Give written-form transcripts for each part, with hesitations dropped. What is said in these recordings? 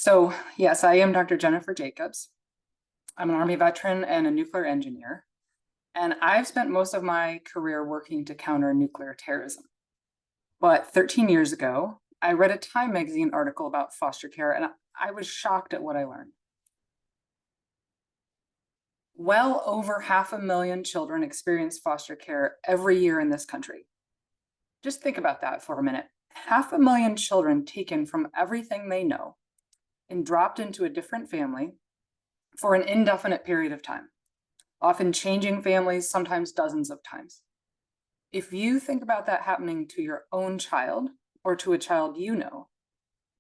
So, yes, I am Dr. Jennifer Jacobs. I'm an Army veteran and a nuclear engineer, and I've spent most of my career working to counter nuclear terrorism. But 13 years ago, I read a Time magazine article about foster care, and I was shocked at what I learned. Well over 500,000 children experience foster care every year in this country. Just think about that for a minute. 500,000 children taken from everything they know and dropped into a different family for an indefinite period of time, often changing families, sometimes dozens of times. If you think about that happening to your own child or to a child you know,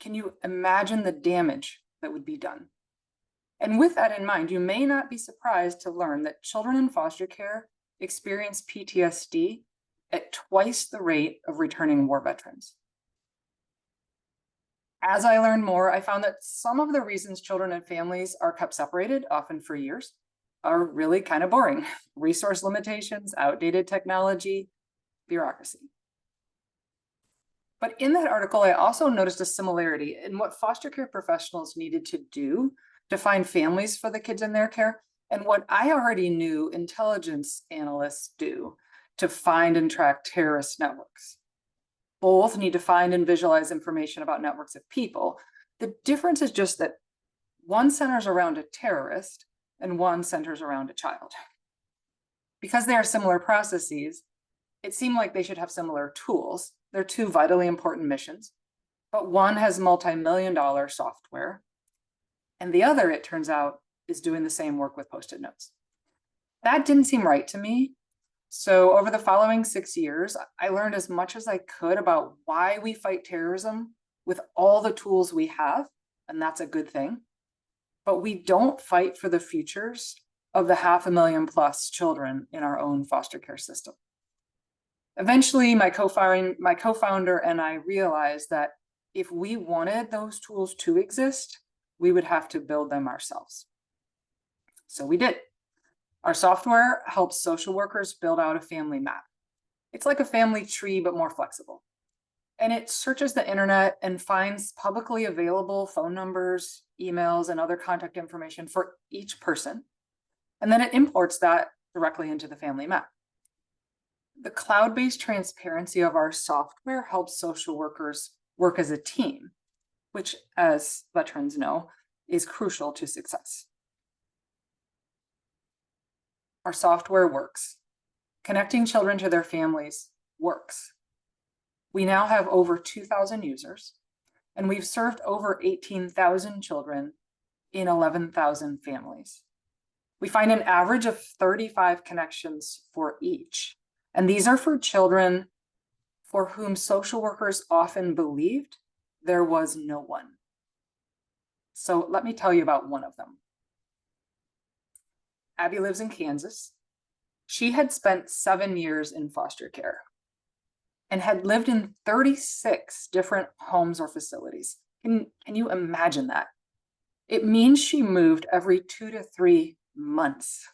can you imagine the damage that would be done? And with that in mind, you may not be surprised to learn that children in foster care experience PTSD at twice the rate of returning war veterans. As I learned more, I found that some of the reasons children and families are kept separated, often for years, are really kind of boring. Resource limitations, outdated technology, bureaucracy. But in that article, I also noticed a similarity in what foster care professionals needed to do to find families for the kids in their care, and what I already knew intelligence analysts do to find and track terrorist networks. Both need to find and visualize information about networks of people. The difference is just that one centers around a terrorist and one centers around a child. Because they are similar processes, it seemed like they should have similar tools. They're two vitally important missions, but one has multi-million-dollar software, and the other, it turns out, is doing the same work with Post-it notes. That didn't seem right to me. So over the following 6 years, I learned as much as I could about why we fight terrorism with all the tools we have, and that's a good thing. But we don't fight for the futures of the 500,000 plus children in our own foster care system. Eventually, my co-founder and I realized that if we wanted those tools to exist, we would have to build them ourselves. So we did. Our software helps social workers build out a family map. It's like a family tree, but more flexible. And it searches the internet and finds publicly available phone numbers, emails, and other contact information for each person. And then it imports that directly into the family map. The cloud-based transparency of our software helps social workers work as a team, which, as veterans know, is crucial to success. Our software works. Connecting children to their families works. We now have over 2,000 users, and we've served over 18,000 children in 11,000 families. We find an average of 35 connections for each, and these are for children for whom social workers often believed there was no one. So let me tell you about one of them. Abby lives in Kansas. She had spent 7 years in foster care and had lived in 36 different homes or facilities. Can you imagine that? It means she moved every 2 to 3 months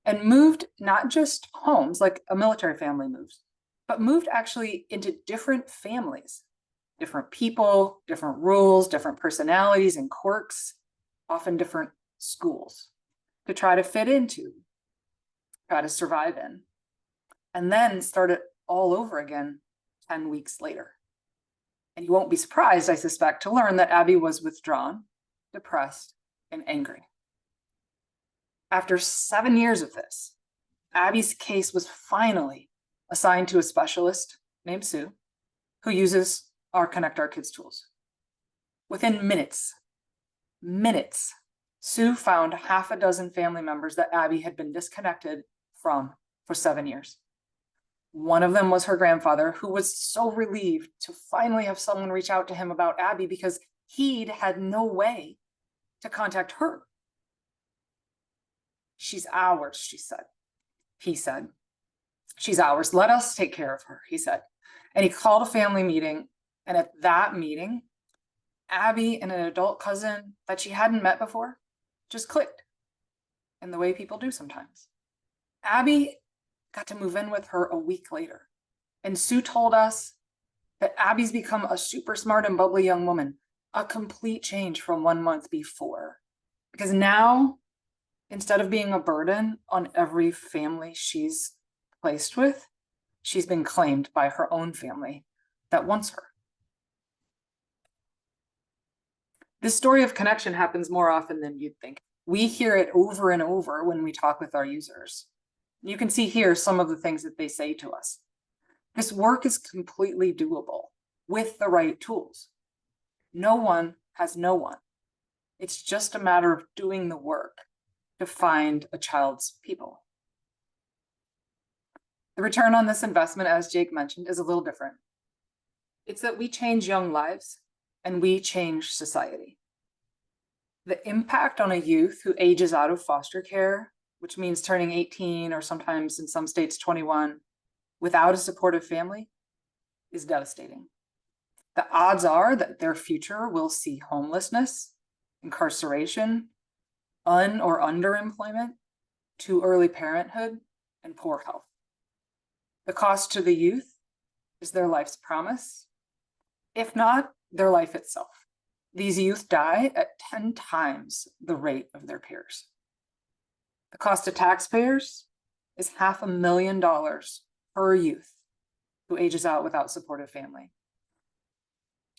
and moved not just homes like a military family moves, but moved actually into different families, different people, different rules, different personalities and quirks, often different schools to try to fit into, try to survive in, and then start it all over again 10 weeks later. And you won't be surprised, I suspect, to learn that Abby was withdrawn, depressed, and angry. After 7 years of this, Abby's case was finally assigned to a specialist named Sue, who uses our Connect Our Kids tools. Within minutes, Sue found 6 family members that Abby had been disconnected from for 7 years. One of them was her grandfather, who was so relieved to finally have someone reach out to him about Abby because he'd had no way to contact her. She's ours, she said. He said, she's ours. Let us take care of her, he said. And he called a family meeting. And at that meeting, Abby and an adult cousin that she hadn't met before just clicked in the way people do sometimes. Abby got to move in with her a week later. And Sue told us that Abby's become a super smart and bubbly young woman, a complete change from 1 month before. Because now, instead of being a burden on every family she's placed with, she's been claimed by her own family that wants her. This story of connection happens more often than you'd think. We hear it over and over when we talk with our users. You can see here some of the things that they say to us. This work is completely doable with the right tools. No one has no one. It's just a matter of doing the work to find a child's people. The return on this investment, as Jake mentioned, is a little different. It's that we change young lives and we change society. The impact on a youth who ages out of foster care, which means turning 18 or sometimes in some states 21, without a supportive family, is devastating. The odds are that their future will see homelessness, incarceration, or underemployment, too early parenthood, and poor health. The cost to the youth is their life's promise, if not their life itself. These youth die at 10 times the rate of their peers. The cost to taxpayers is $500,000 per youth who ages out without supportive family.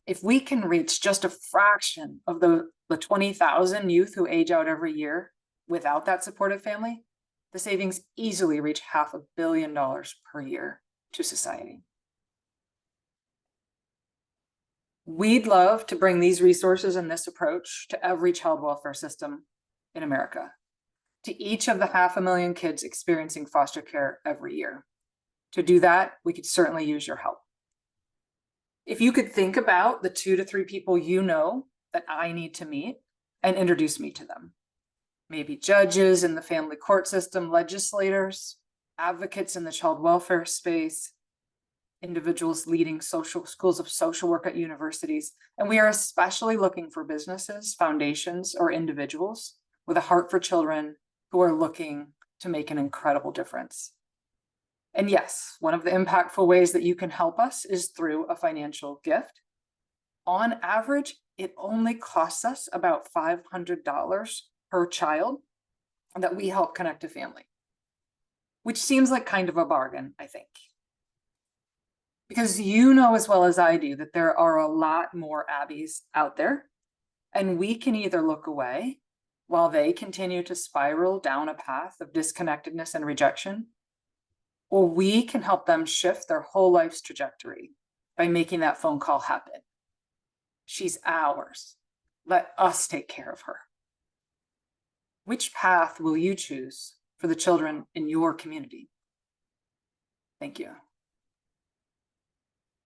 If we can reach just a fraction of the 20,000 youth who age out every year without that supportive family, the savings easily reach $500 million per year to society. We'd love to bring these resources and this approach to every child welfare system in America, to each of the 500,000 kids experiencing foster care every year. To do that, we could certainly use your help. If you could think about the 2 to 3 people you know that I need to meet and introduce me to them. Maybe judges in the family court system, legislators, advocates in the child welfare space, individuals leading schools of social work at universities. And we are especially looking for businesses, foundations, or individuals with a heart for children who are looking to make an incredible difference. And yes, one of the impactful ways that you can help us is through a financial gift. On average, it only costs us about $500 per child that we help connect a family, which seems like kind of a bargain, I think. Because you know as well as I do that there are a lot more Abbies out there, and we can either look away while they continue to spiral down a path of disconnectedness and rejection, or we can help them shift their whole life's trajectory by making that phone call happen. She's ours. Let us take care of her. Which path will you choose for the children in your community? Thank you.